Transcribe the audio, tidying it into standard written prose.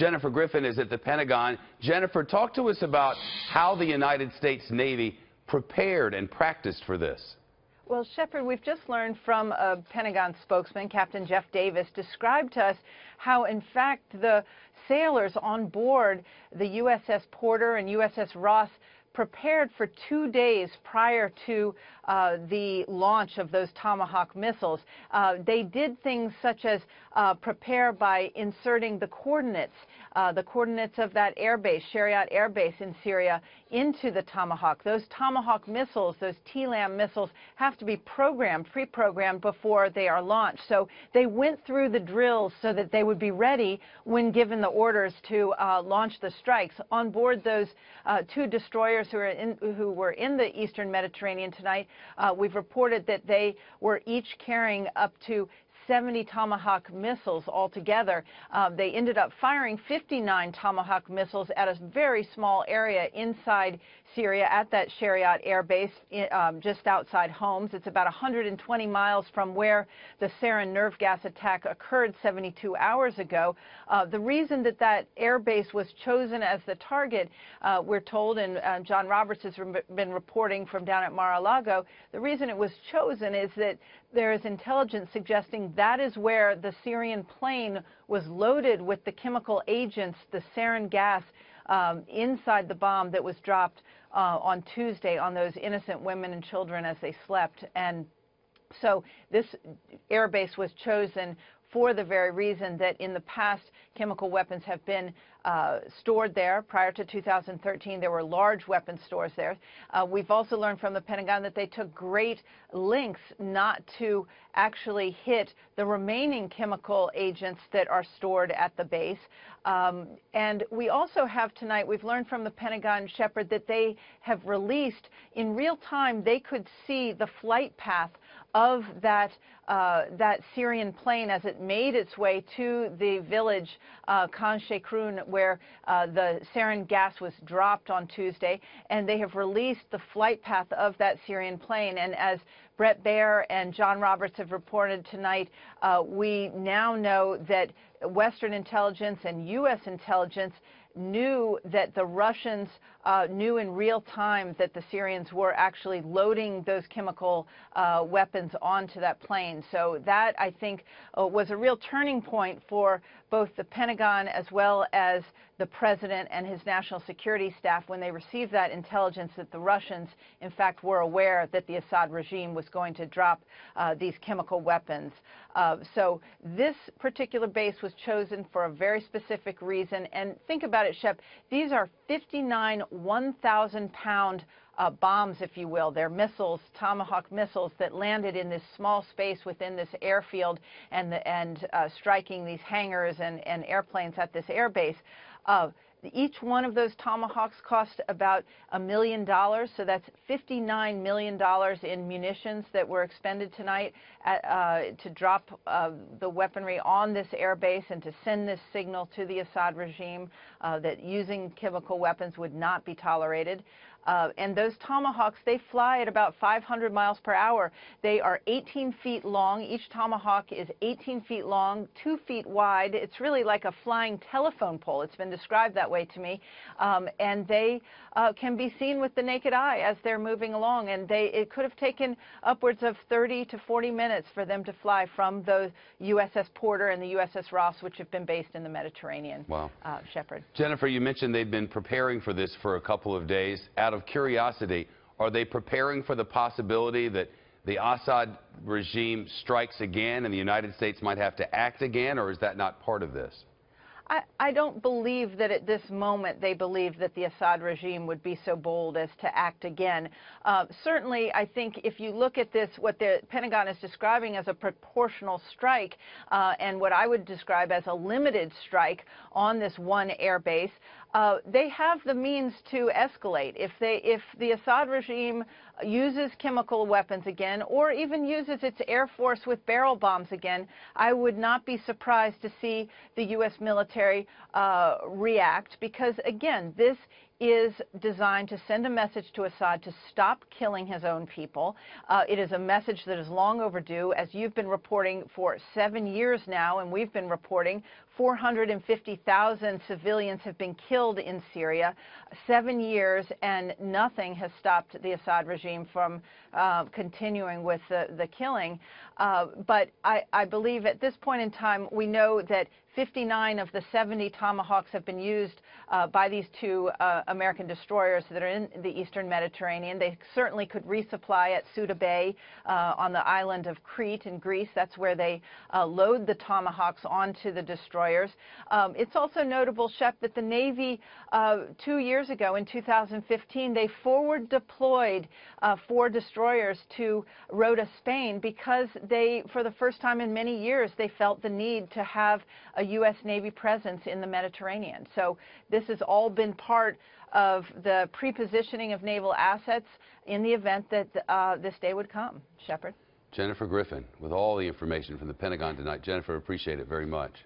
Jennifer Griffin is at the Pentagon. Jennifer, talk to us about how the United States Navy prepared and practiced for this. Well, Shepard, we've just learned from a Pentagon spokesman, Captain Jeff Davis, described to us how, in fact, the sailors on board the USS Porter and USS Ross prepared for 2 days prior to the launch of those Tomahawk missiles. They did things such as prepare by inserting the coordinates of that airbase, Syrian airbase in Syria, into the Tomahawk. Those Tomahawk missiles, those TLAM missiles, have to be pre-programmed before they are launched. So they went through the drills so that they would be ready when given the orders to launch the strikes. On board those 2 destroyers who were in the Eastern Mediterranean tonight, we've reported that they were each carrying up to 70 Tomahawk missiles altogether. They ended up firing 59 Tomahawk missiles at a very small area inside Syria at that Syrian air base just outside Homs. It's about 120 miles from where the sarin nerve gas attack occurred 72 hours ago. The reason that that air base was chosen as the target, we're told, and John Roberts has been reporting from down at Mar-a-Lago, the reason it was chosen is that there is intelligence suggesting that is where the Syrian plane was loaded with the chemical agents, the sarin gas, inside the bomb that was dropped on Tuesday on those innocent women and children as they slept. And so this airbase was chosen for the very reason that in the past chemical weapons have been stored there. Prior to 2013, there were large weapon stores there. We've also learned from the Pentagon that they took great lengths not to actually hit the remaining chemical agents that are stored at the base. And we also have tonight, we've learned from the Pentagon, Shepard, that they have released in real time, they could see the flight path of that Syrian plane as it made its way to the village Khan Sheikhoun, where the sarin gas was dropped on Tuesday, and they have released the flight path of that Syrian plane. And as Brett Baer and John Roberts have reported tonight, we now know that Western intelligence and U.S. intelligence knew that the Russians knew in real time that the Syrians were actually loading those chemical weapons onto that plane. So that, I think, was a real turning point for both the Pentagon as well as the president and his national security staff when they received that intelligence that the Russians, in fact, were aware that the Assad regime was going to drop these chemical weapons. So this particular base was chosen for a very specific reason. And think about it, Shep, these are 59 1,000-pound bombs, if you will. They're missiles, Tomahawk missiles, that landed in this small space within this airfield and striking these hangars and airplanes at this airbase. Each one of those Tomahawks cost about $1 million, so that's $59 million in munitions that were expended tonight to drop the weaponry on this airbase and to send this signal to the Assad regime that using chemical weapons would not be tolerated. And those Tomahawks, they fly at about 500 miles per hour. They are 18 feet long. Each Tomahawk is 18 feet long, 2 feet wide. It's really like a flying telephone pole. It's been described that way to me. And they can be seen with the naked eye as they're moving along. And it could have taken upwards of 30 to 40 minutes for them to fly from the USS Porter and the USS Ross, which have been based in the Mediterranean. Wow. Shepard. Jennifer, you mentioned they've been preparing for this for a couple of days. Out of curiosity, are they preparing for the possibility that the Assad regime strikes again and the United States might have to act again, or is that not part of this? I don't believe that at this moment they believe that the Assad regime would be so bold as to act again. Certainly, I think if you look at this, what the Pentagon is describing as a proportional strike and what I would describe as a limited strike on this one airbase, they have the means to escalate. If the Assad regime uses chemical weapons again, or even uses its air force with barrel bombs again, I would not be surprised to see the U.S. military react, because, again, this is designed to send a message to Assad to stop killing his own people. It is a message that is long overdue, as you've been reporting for 7 years now, and we've been reporting 450,000 civilians have been killed in Syria. 7 years, and nothing has stopped the Assad regime from continuing with the killing. But I believe at this point in time, we know that 59 of the 70 Tomahawks have been used by these two American destroyers that are in the eastern Mediterranean. They certainly could resupply at Ceuta Bay on the island of Crete in Greece. That's where they load the Tomahawks onto the destroyers. It's also notable, Shep, that the Navy 2 years ago in 2015, they forward deployed 4 destroyers to Rota, Spain, because they, for the first time in many years, they felt the need to have a U.S. Navy presence in the Mediterranean. So this has all been part of the prepositioning of naval assets in the event that this day would come. Shepard. Jennifer Griffin, with all the information from the Pentagon tonight. Jennifer, appreciate it very much.